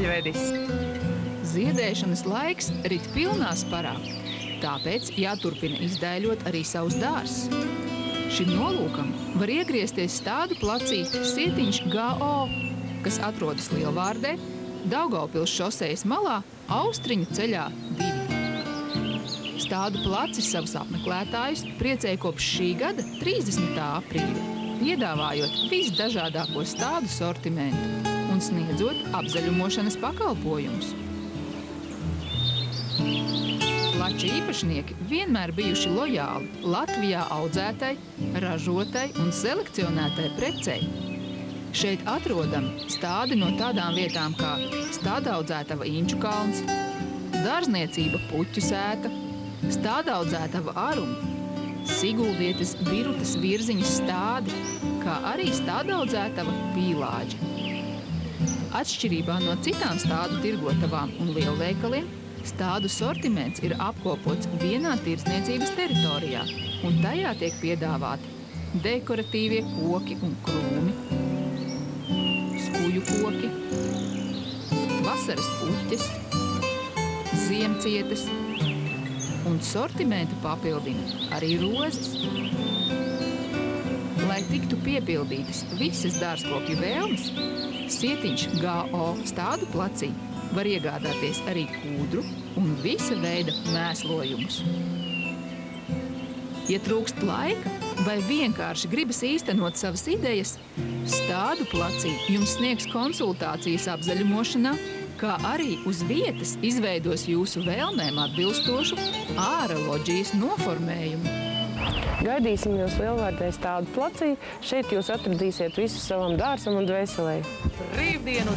ceļvedis. Ziedēšanas laiks rit pilnā sparā, tāpēc jāturpina izdēļot arī savus dārzus. Šim nolūkam var iegriezties Stādu placī Sietiņš GO, kas atrodas Lielvārdē, Daugavpils šosejas malā, Austriņu ceļā 2. Stādu placis savus apmeklētājus priecēja kopš šī gada 30. aprīļa, piedāvājot visdažādāko stādu sortimentu un sniedzot apzaļumošanas pakalpojumus. Plaču īpašnieki vienmēr bijuši lojāli Latvijā audzētai, ražotai un selekcionētai precei. Šeit atrodam stādi no tādām vietām kā stādaudzētava Inčukalns, dārzniecība Puķu sēta, stādaudzētava Arumi, Siguldietes Birutas Virziņas stādi, kā arī stādaudzētava Pīlāģi. Atšķirībā no citām stādu tirgotavām un lielveikaliem, stādu sortiments ir apkopots vienā tirdzniecības teritorijā, un tajā tiek piedāvāti dekoratīvie koki un krūmi, skuju koki, vasaras puķes, ziemcietes un sortimentu papildina arī rozes. Lai tiktu piepildītas visas dārzkopju vēlmes, Sietiņš GO Stādu placī var iegādāties arī kūdru un visa veida mēslojumus. Ja trūkst laika vai vienkārši gribas īstenot savas idejas, Stādu placī jums sniegs konsultācijas apzaļumošanā, kā arī uz vietas izveidos jūsu vēlmēm atbilstošu āra loģijas noformējumu. Gaidīsim jūs Lielvārdē Stādu placī. Šeit jūs atradīsiet visu savam dārzam un dvēselē. Rītdienu!